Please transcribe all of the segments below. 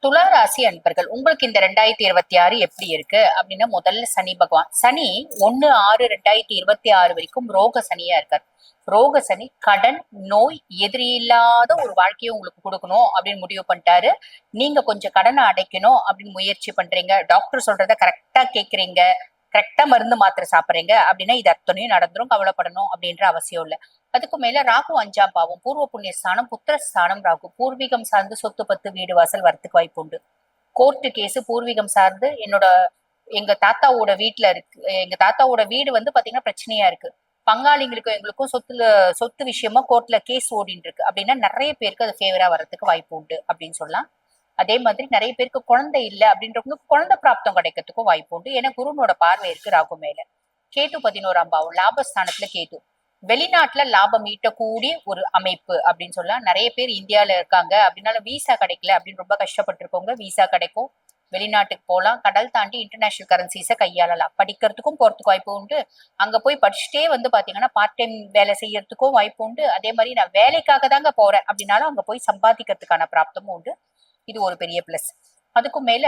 துலா ராசி அன்பர்கள் உங்களுக்கு இந்த 2026 எப்படி இருக்கு அப்படின்னா முதல்ல சனி பகவான் சனி 1/6/2026 வரைக்கும் ரோக சனியா இருக்காரு. ரோக சனி கடன் நோய் எதிரி இல்லாத ஒரு வாழ்க்கையை உங்களுக்கு கொடுக்கணும் அப்படின்னு முடிவு பண்ணிட்டாரு. நீங்க கொஞ்சம் கடனை அடைக்கணும் அப்படின்னு முயற்சி பண்றீங்க, டாக்டர் சொல்றத கரெக்டா கேக்குறீங்க, கரெக்டா மருந்து மாத்திரை சாப்பிடுறீங்க அப்படின்னா இது அத்தனையும் நடந்துரும், கவலைப்படணும் அப்படின்ற அவசியம் இல்லை. அதுக்கு மேல ராகு 5ஆம் பாவம், பூர்வ புண்ணிய ஸ்தானம், புத்திரஸ்தானம். ராகு பூர்வீகம் சார்ந்து சொத்து பத்து வீடு வாசல் வரத்துக்கு வாய்ப்பு உண்டு. கோர்ட்டு கேஸ் பூர்வீகம் சார்ந்து எங்க தாத்தாவோட வீட்டுல இருக்கு. எங்க தாத்தாவோட வீடு வந்து பாத்தீங்கன்னா பிரச்சனையா இருக்கு. பங்காளிங்களுக்கும் எங்களுக்கும் சொத்து விஷயமா கோர்ட்ல கேஸ் ஓடிட்டு இருக்கு அப்படின்னா நிறைய பேருக்கு அது ஃபேவரா வர்றதுக்கு வாய்ப்பு உண்டு அப்படின்னு சொல்லலாம். அதே மாதிரி நிறைய பேருக்கு குழந்தை இல்லை அப்படின்றவங்களுக்கு குழந்தை பிராப்தம் கிடைக்கிறதுக்கும் வாய்ப்பு உண்டு. ஏன்னா குருனோட பார்வை இருக்கு ராகு மேல. கேது 11ஆம் பாவம், லாபஸ்தானத்துல கேது. வெளிநாட்டுல லாபம் ஈட்டக்கூடிய ஒரு அமைப்பு அப்படின்னு சொல்லலாம். நிறைய பேர் இந்தியால இருக்காங்க அப்படின்னால வீசா கிடைக்கல அப்படின்னு ரொம்ப கஷ்டப்பட்டிருக்கவங்க வீசா கிடைக்கும், வெளிநாட்டுக்கு போகலாம், கடல் தாண்டி இன்டர்நேஷனல் கரன்சிஸை கையாளலாம். படிக்கிறதுக்கும் போறதுக்கு வாய்ப்பு உண்டு. அங்க போய் படிச்சுட்டே வந்து பாத்தீங்கன்னா பார்ட் டைம் வேலை செய்யறதுக்கும் வாய்ப்பு உண்டு. அதே மாதிரி நான் வேலைக்காக தாங்க போறேன் அப்படின்னாலும் அங்க போய் சம்பாதிக்கிறதுக்கான பிராப்தமும் உண்டு. இது ஒரு பெரிய பிளஸ். அதுக்கும் மேல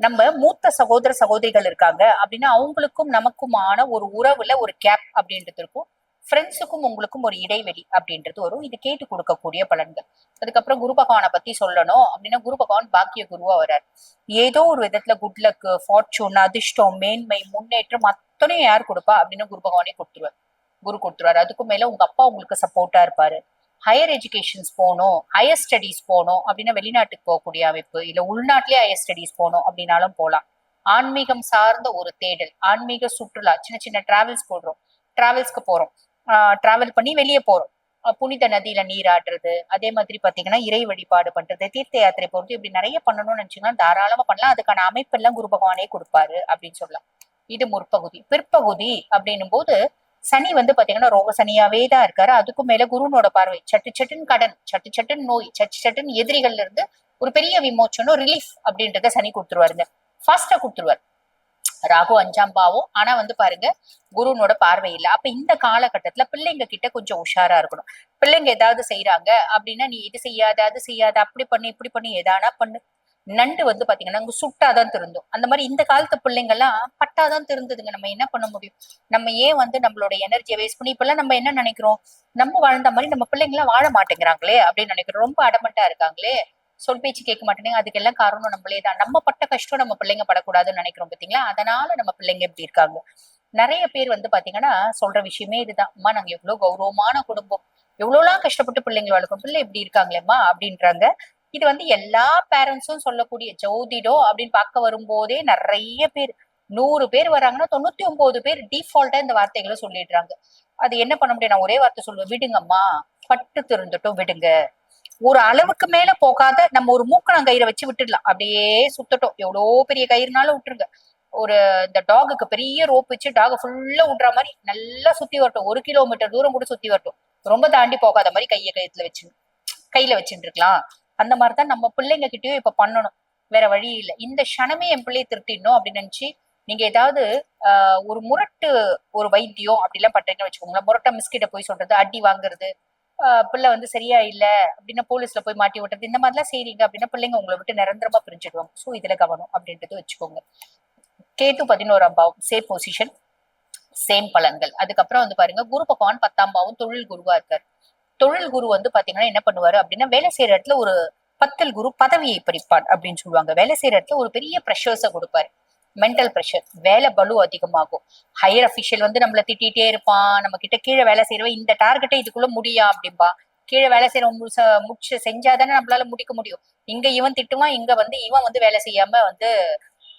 நம்ம மூத்த சகோதர சகோதரிகள் இருக்காங்க அப்படின்னா அவங்களுக்கும் நமக்குமான ஒரு உறவுல ஒரு கேப் அப்படின்றது இருக்கும். ஃப்ரெண்ட்ஸுக்கும் உங்களுக்கும் ஒரு இடைவெளி அப்படின்றது வரும். இது கேட்டு கொடுக்கக்கூடிய பலன்கள். அதுக்கப்புறம் குரு பகவானை பத்தி சொல்லணும் அப்படின்னா குரு பகவான் பாக்கிய குருவா வர்றாரு. ஏதோ ஒரு விதத்துல குட் லக், ஃபார்ச்சூன், அதிர்ஷ்டம், மேன்மை, முன்னேற்றம் அத்தனையும் யார் கொடுப்பா அப்படின்னா குரு பகவானே கொடுத்துருவார். குரு கொடுத்துருவாரு. அதுக்கும் மேல உங்க அப்பா உங்களுக்கு சப்போர்ட்டா இருப்பாரு. ஹையர் எஜுகேஷன்ஸ் போகணும், ஹையர் ஸ்டடிஸ் போகணும் அப்படின்னா வெளிநாட்டுக்கு போகக்கூடிய அமைப்பு, இல்ல உள்நாட்டிலேயே ஹையர் ஸ்டடிஸ் போகணும் அப்படின்னாலும் போகலாம். ஆன்மீகம் சார்ந்த ஒரு தேடல், ஆன்மீக சுற்றுலா, சின்ன சின்ன டிராவல்ஸ் போடுறோம், டிராவல்ஸ்க்கு போறோம், டிராவல் பண்ணி வெளியே போறோம், புனித நதியில நீராடுறது, அதே மாதிரி பாத்தீங்கன்னா இறை வழிபாடு பண்றது, தீர்த்த யாத்திரை போறது, இப்படி நிறைய பண்ணணும்னு நினைச்சீங்கன்னா தாராளமா பண்ணலாம். அதுக்கான அமைப்பு எல்லாம் குரு பகவானே கொடுப்பாரு அப்படின்னு சொல்லலாம். இது முற்பகுதி. பிற்பகுதி அப்படின்னும் போது சனி வந்து பாத்தீங்கன்னா ரோக சனியாவே தான் இருக்காரு. அதுக்கும் மேல குருனோட பார்வை, சட்டு சட்டுன்னு கடன், சட்டு சட்டுன்னு நோய், சட்டு சட்டுன்னு எதிரிகள்ல இருந்து ஒரு பெரிய விமோச்சனம், ரிலீஃப் அப்படின்றத சனி கொடுத்துருவாருங்க. ஃபாஸ்டா கொடுத்துருவாரு. ராகு 5ஆம் பாவம், ஆனா வந்து பாருங்க குருனோட பார்வை இல்லை. அப்ப இந்த காலகட்டத்துல பிள்ளைங்க கிட்ட கொஞ்சம் உஷாரா இருக்கணும். பிள்ளைங்க ஏதாவது செய்யறாங்க அப்படின்னா நீ இது செய்யாத அது செய்யாத, அப்படி பண்ணு இப்படி பண்ணு, எதானா பண்ணு. நண்டு வந்து பாத்தீங்கன்னா அங்க சுட்டாதான் திருந்தும். அந்த மாதிரி இந்த காலத்து பிள்ளைங்க எல்லாம் பட்டாதான் திருந்ததுங்க. நம்ம என்ன பண்ண முடியும்? நம்ம ஏன் வந்து நம்மளோட எனர்ஜியை வேஸ்ட் பண்ணி இப்பெல்லாம் நம்ம என்ன நினைக்கிறோம், நம்ம வாழ்ந்த மாதிரி நம்ம பிள்ளைங்க எல்லாம் வாழ மாட்டேங்கிறாங்களே அப்படின்னு நினைக்கிறோம். ரொம்ப அடமட்டா இருக்காங்களே, சொல் பேச்சு கேட்க மாட்டேங்க. அதுக்கு எல்லாம் காரணம் நம்மளே தான். நம்ம பட்ட கஷ்டம் நம்ம பிள்ளைங்க படக்கூடாதுன்னு நினைக்கிறோம் பாத்தீங்களா? அதனால நம்ம பிள்ளைங்க இப்படி இருக்காங்க. நிறைய பேர் வந்து பாத்தீங்கன்னா சொல்ற விஷயமே இதுதான், அம்மா நாங்க எவ்வளவு கௌரவமான குடும்பம், எவ்வளவுலாம் கஷ்டப்பட்டு பிள்ளைங்களை வளர்க்கும், பிள்ளை இப்படி இருக்காங்களேம்மா அப்படின்றாங்க. இது வந்து எல்லா பேரண்ட்ஸும் சொல்லக்கூடிய ஜோதிடம் அப்படின்னு பார்க்க வரும்போதே நிறைய பேர், 100 பேர் வராங்கன்னா 99 பேர் டிஃபால்ட்டா இந்த வார்த்தைகளை சொல்லிடுறாங்க. அது என்ன பண்ண முடியும்? நான் ஒரே வார்த்தை சொல்லுவேன், விடுங்கம்மா, பட்டு திருந்துட்டும், விடுங்க. ஒரு அளவுக்கு மேல போகாத, நம்ம ஒரு மூக்கணாங்கயிறை வச்சு விட்டுடலாம், அப்படியே சுத்தட்டும், எவ்வளோ பெரிய கயிறுனாலும் விட்டுருங்க. ஒரு இந்த டாகுக்கு பெரிய ரோப் வச்சு டாக ஃபுல்லா விடுற மாதிரி நல்லா சுத்தி வரட்டும், 1 கிலோமீட்டர் தூரம் கூட சுத்தி வரட்டும், ரொம்ப தாண்டி போகாத மாதிரி கையில வச்சுட்டு இருக்கலாம். அந்த மாதிரிதான் நம்ம பிள்ளைங்க கிட்டயும் இப்ப பண்ணணும். வேற வழி இல்லை. இந்த க்ஷணமே என் பிள்ளையை திருத்திடணும் அப்படின்னு நினைச்சு நீங்க ஏதாவது ஒரு முரட்டு ஒரு வைத்தியம் அப்படி எல்லாம் பண்றீங்கன்னு வச்சுக்கோங்களேன். முரட்டா மிஸ்கிட்ட போய் சொல்றது, அடி வாங்குறது, பிள்ளை வந்து சரியா இல்ல அப்படின்னா போலீஸ்ல போய் மாட்டி விட்டுறது, இந்த மாதிரிலாம் செய்றீங்க அப்படின்னா பிள்ளைங்க உங்களை விட்டு நிரந்தரமா பிரிஞ்சிடுவாங்க. சோ இதுல கவனம் அப்படின்றது வச்சுக்கோங்க. கேது 11ஆம் பாவம், சேம் பொசிஷன், சேம் பலன்கள். அதுக்கப்புறம் வந்து பாருங்க குரு பகவான் 10ஆம் பாவம், தொழில் குருவா இருக்காரு. தொழில் குரு வந்து பாத்தீங்கன்னா என்ன பண்ணுவாரு அப்படின்னா வேலை செய்யற இடத்துல ஒரு 10ல் குரு பதவியை பறிப்பார் அப்படின்னு சொல்லுவாங்க. வேலை செய்யற இடத்துல ஒரு பெரிய ப்ரெஷர்ஸை கொடுப்பாரு. மென்டல் ப்ரெஷர், வேலை பலு அதிகமாகும். ஹையர் அபிஷியல் வந்து நம்மள திட்டிகிட்டே இருப்பான். நம்ம கிட்ட கீழே வேலை செய்யறவன் இந்த டார்கெட்டை இதுக்குள்ள முடியா அப்படின்பா. கீழே வேலை செய்யறவன் முடிச்சு செஞ்சாதானே நம்மளால முடிக்க முடியும். இங்க இவன் திட்டுவான், இங்க வந்து இவன் வந்து வேலை செய்யாம வந்து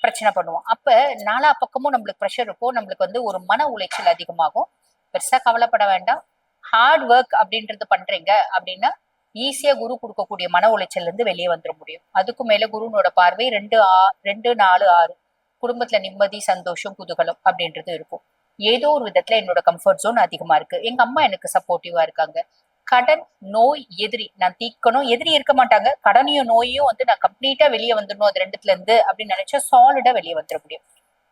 பிரச்சனை பண்ணுவான். அப்ப நாலா பக்கமும் நம்மளுக்கு ப்ரெஷர் இருக்கும். நம்மளுக்கு வந்து ஒரு மன உளைச்சல் அதிகமாகும். பெருசா கவலைப்பட வேண்டாம். ஹார்ட் ஒர்க் அப்படின்றது பண்றீங்க அப்படின்னா ஈஸியா குரு கொடுக்கக்கூடிய மன உளைச்சல்ல இருந்து வெளியே வந்துட முடியும். அதுக்கும் மேல குருனோட பார்வை 2, 4, 6, குடும்பத்துல நிம்மதி, சந்தோஷம், குதூகலம் அப்படின்றது இருக்கும். ஏதோ ஒரு விதத்துல என்னோட கம்ஃபர்ட் ஜோன் அதிகமா இருக்கு, எங்க அம்மா எனக்கு சப்போர்ட்டிவா இருக்காங்க. கடன் நோய் எதிரி நான் தீக்கணும், எதிரி இருக்க மாட்டாங்க, கடனையும் நோயும் வந்து நான் கம்ப்ளீட்டா வெளியே வந்துடணும் அது ரெண்டுத்துல இருந்து அப்படின்னு நினைச்சா சாலிடா வெளியே வந்துட முடியும்.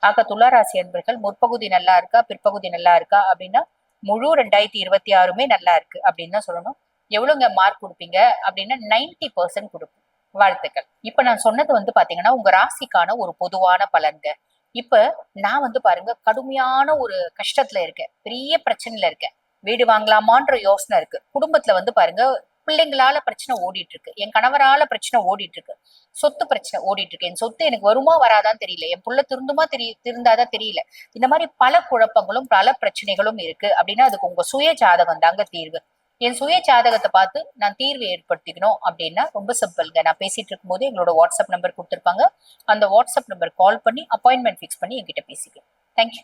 ஆக துளாராசி அன்பர்கள் முற்பகுதி நல்லா இருக்கா பிற்பகுதி நல்லா இருக்கா அப்படின்னா முழு 2026மே நல்லா இருக்கு அப்படின்னு தான் சொல்லணும். எவ்வளவுங்க மார்க் கொடுப்பீங்க அப்படின்னா 90% கொடுப்போம். வாழ்த்துக்கள். இப்ப நான் சொன்னது வந்து பாத்தீங்கன்னா உங்க ராசிக்கான ஒரு பொதுவான பலன்க. இப்ப நான் வந்து பாருங்க கடுமையான ஒரு கஷ்டத்துல இருக்கேன், பெரிய பிரச்சனையில இருக்கேன். வீடு வாங்கலாமான்ற யோசனை இருக்கு. குடும்பத்துல வந்து பாருங்க பிள்ளைங்களால பிரச்சனை ஓடிட்டு இருக்கு, என் கணவரால பிரச்சனை ஓடிட்டு இருக்கு, சொத்து பிரச்சனை ஓடிட்டு இருக்கு. என் சொத்து எனக்கு வருமா வராதான்னு தெரியல, என் புள்ள திருந்துமா திருந்தாதான் தெரியல. இந்த மாதிரி பல குழப்பங்களும் பல பிரச்சனைகளும் இருக்கு அப்படின்னா அதுக்கு உங்க சுய ஜாதகம் தாங்க தீர்வு. என் சுய ஜாதகத்தை பார்த்து நான் தீர்வு ஏற்படுத்திக்கணும் அப்படின்னா ரொம்ப சிம்பிள்ங்க. நான் பேசிட்டு இருக்கும் போது எங்களோட வாட்ஸ்அப் நம்பர் கொடுத்துருப்பாங்க, அந்த வாட்ஸ்அப் நம்பர் கால் பண்ணி அப்பாயின்மெண்ட் ஃபிக்ஸ் பண்ணி என்கிட்ட பேசிக்கலாம். தேங்க்யூ.